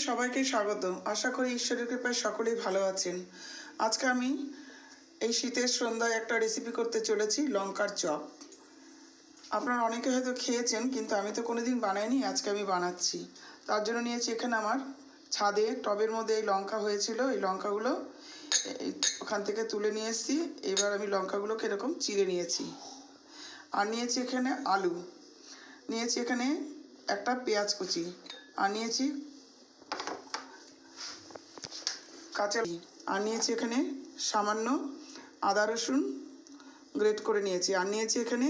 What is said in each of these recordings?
সবাইকে স্বাগত। আশা করি ঈশ্বরের কৃপায় সকলেই ভালো আছেন। আজকে আমি এই শীতের সন্ধ্যায় একটা রেসিপি করতে চলেছি, লঙ্কার চপ। আপনারা অনেকে হয়তো খেয়েছেন, কিন্তু আমি তো কোনোদিন বানাইনি, আজকে আমি বানাচ্ছি। তার জন্য নিয়েছি এখানে আমার ছাদে টবের মধ্যে এই লঙ্কা হয়েছিল, এই লঙ্কাগুলো ওখান থেকে তুলে নিয়ে এসেছি। এবার আমি লঙ্কাগুলোকে এরকম চিড়ে নিয়েছি। আর নিয়েছি এখানে আলু, নিয়েছি এখানে একটা পেঁয়াজ কুচি, আর নিয়েছি কাঁচা, আর নিয়েছি এখানে সামান্য আদা রসুন গ্রেট করে নিয়েছি, আর নিয়েছি এখানে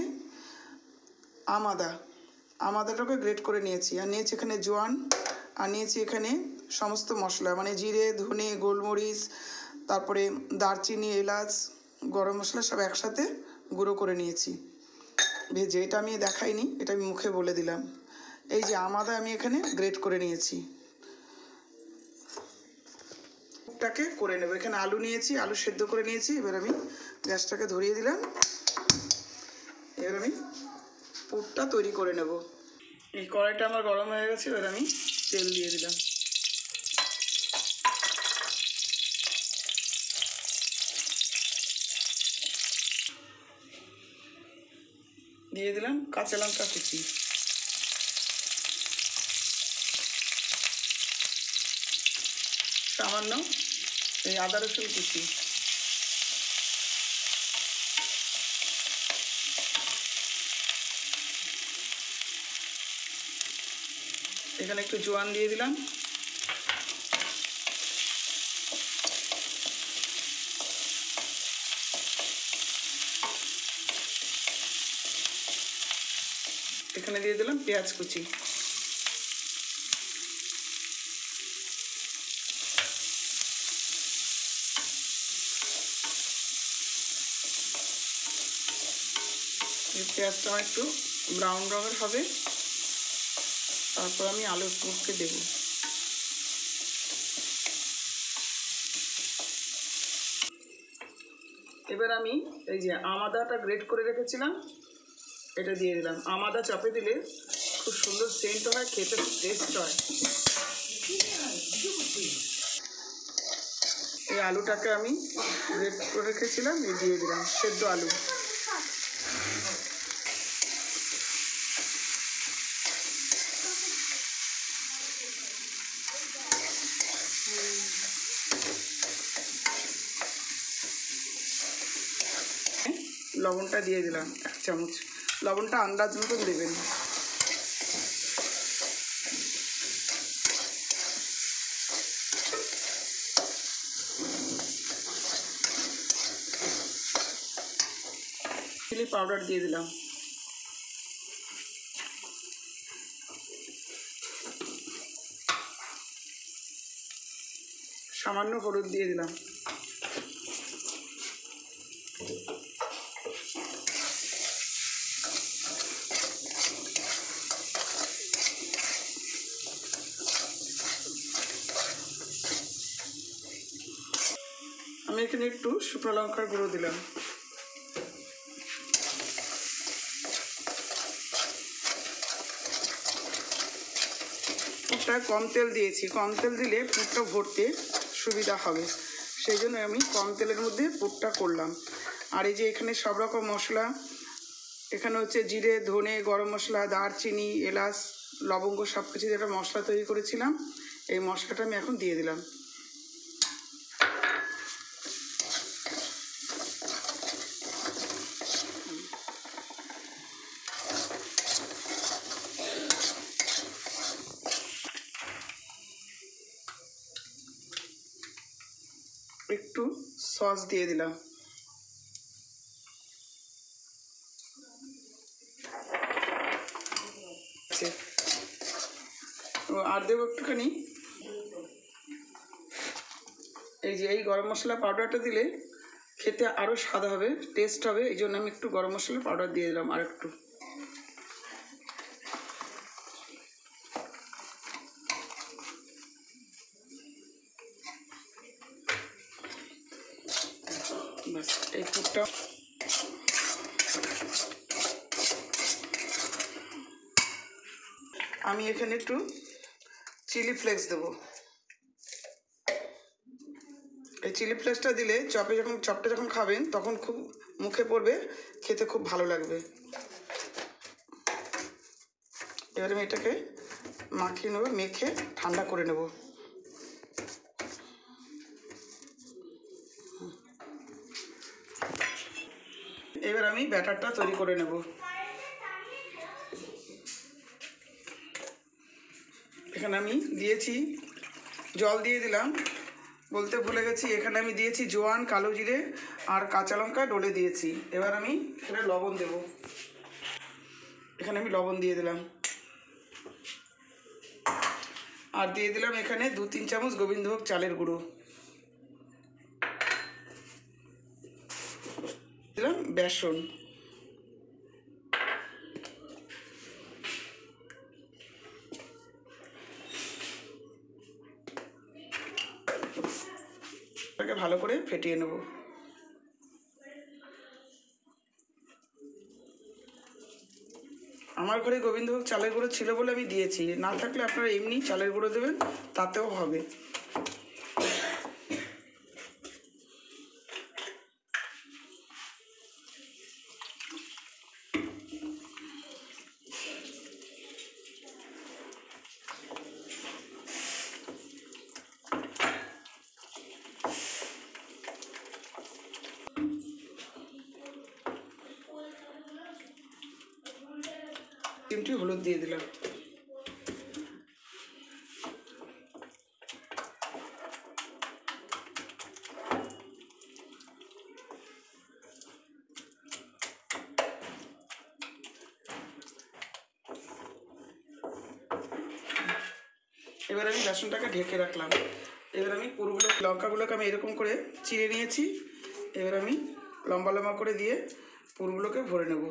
আমাদাটাকে গ্রেট করে নিয়েছি, আর নিয়েছি এখানে জোয়ান, আর নিয়েছি এখানে সমস্ত মশলা, মানে জিরে, ধনে, গোলমরিচ, তারপরে দারচিনি, এলাচ, গরম মশলা সব একসাথে গুঁড়ো করে নিয়েছি ভেজে। এটা আমি দেখাইনি, এটা আমি মুখে বলে দিলাম। এই যে আমাদা আমি এখানে গ্রেট করে নিয়েছি, টাকে করে নেব। এখানে আলু নিয়েছি, আলু সেদ্ধ করে নিয়েছি। এবার আমি গ্যাসটাকে ধরিয়ে দিলাম। এবার আমি পুরটা তৈরি করে নেব। এই কড়াইটা আমার গরম হয়ে গেছে, এবার আমি তেল দিয়ে দিলাম। দিয়ে দিলাম কাঁচা লঙ্কা কুচি, সামান্য এই আদা রসুন কুচি, এখানে একটু জোয়ান দিয়ে দিলাম, এখানে দিয়ে দিলাম পেঁয়াজ কুচি, পেঁয়াজটা একটু ব্রাউন রঙের হবে, তারপর আমি আলুর পুরকে দেব। এবার আমি এই যে আমাদাটা গ্রেট করে রেখেছিলাম, এটা দিয়ে দিলাম। আমাদা চপে দিলে খুব সুন্দর সেন্ট হয়, খেতে খুব টেস্ট হয়। এই আলুটাকে আমি গ্রেট করে রেখেছিলাম, এই দিয়ে দিলাম সেদ্ধ আলু। লবণটা দিয়ে দিলাম 1 চামচ। লবণটা আন্দাজ মতন দেবেন। চিলি পাউডার দিয়ে দিলাম, সামান্য হলুদ দিয়ে দিলাম, আমি এখানে একটু শুকনো লঙ্কার গুঁড়ো দিলাম। পুরটা কম তেল দিয়েছি, কম তেল দিলে পুরটা ভরতে সুবিধা হবে, সেই জন্য আমি কম তেলের মধ্যে পুরটা করলাম। আর এই যে এখানে সব রকম মশলা, এখানে হচ্ছে জিরে, ধনে, গরম মশলা, দারচিনি, এলাচ, লবঙ্গ সব কিছু দিয়ে একটা মশলা তৈরি করেছিলাম। এই মশলাটা আমি এখন দিয়ে দিলাম। একটু সস দিয়ে দিলাম, আর দেবো একটুখানি এই যে এই গরম মশলা পাউডারটা দিলে খেতে আরও স্বাদ হবে, টেস্ট হবে, এই জন্য আমি একটু গরম মশলা পাউডার দিয়ে দিলাম আর একটু। বাস এই পুরটা আমি এখানে একটু চিলি ফ্লেক্স দেবো। চিলি ফ্লেক্সটা দিলে চপটা যখন খাবেন তখন খুব মুখে পড়বে, খেতে খুব ভালো লাগবে। এবারে আমি এটাকে মাখিয়ে নেবো, মেখে ঠান্ডা করে নেব। এবার আমি ব্যাটারটা তৈরি করে নেব। এখানে আমি দিয়েছি, জল দিয়ে দিলাম, বলতে ভুলে গেছি, এখানে আমি দিয়েছি জোয়ান, কালো জিরে আর কাঁচা লঙ্কা ডলে দিয়েছি। এবার আমি এখানে লবণ দেব। এখানে আমি লবণ দিয়ে দিলাম, আর দিয়ে দিলাম এখানে 2-3 চামচ গোবিন্দভোগ চালের গুঁড়ো দিলাম, বেসন, এটাকে ভালো করে ফেটিয়ে নেব। আমার ঘরে গোবিন্দভোগ চালের গুঁড়ো ছিল বলে আমি দিয়েছি, না থাকলে আপনারা এমনি চালের গুঁড়ো দেবেন, তাতেও হবে। চিমটি হলুদ দিয়ে দিলাম। এবার আমি বেসনটাকে ঢেকে রাখলাম। এবার আমি লঙ্কাগুলোকে আমি এরকম করে চিড়ে নিয়েছি। এবার আমি লম্বা লম্বা করে দিয়ে পুরগুলোকে ভরে নেব।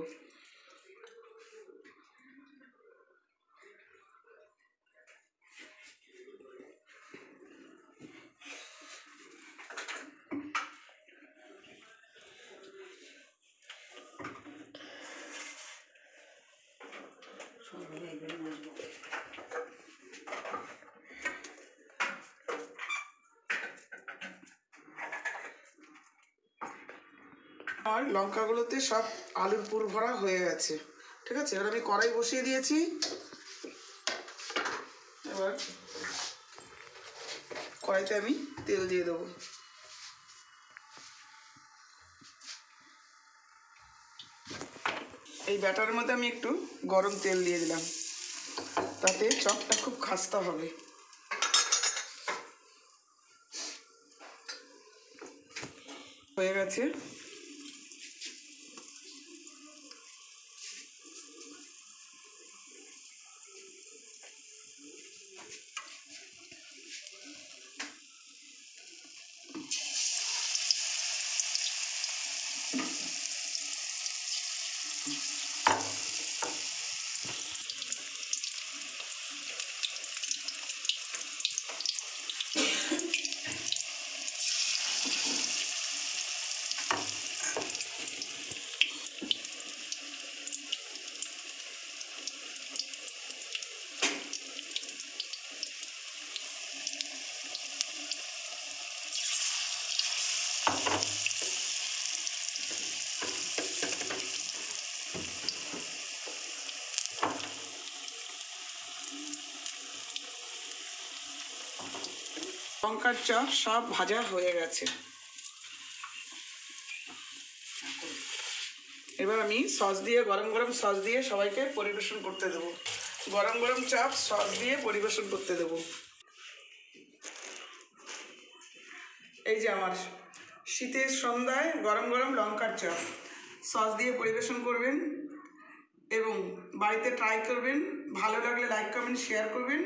আর লঙ্কাগুলোতে সব আলুর পুর ভরা হয়ে গেছে, ঠিক আছে। এবার আমি কড়াই বসিয়ে দিয়েছি। এবার কড়াইতে আমি তেল দিয়ে দেবো। এই ব্যাটারের মধ্যে আমি একটু গরম তেল দিয়ে দিলাম, তাতে চপটা খুব খাস্তা হবে। হয়ে গেছে। লঙ্কার চপ সব ভাজা হয়ে গেছে। এবার আমি সস দিয়ে, গরম গরম সস দিয়ে সবাইকে পরিবেশন করতে দেবো। গরম গরম চপ সস দিয়ে পরিবেশন করতে দেবো। এই যে আমার শীতের সন্ধ্যায় গরম গরম লঙ্কার চপ, সস দিয়ে পরিবেশন করবেন এবং বাড়িতে ট্রাই করবেন। ভালো লাগলে লাইক, কমেন্ট, শেয়ার করবেন।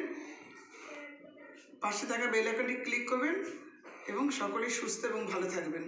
পাশে থাকা বেল আইকনটি ক্লিক করবেন এবং সকলেই সুস্থ এবং ভালো থাকবেন।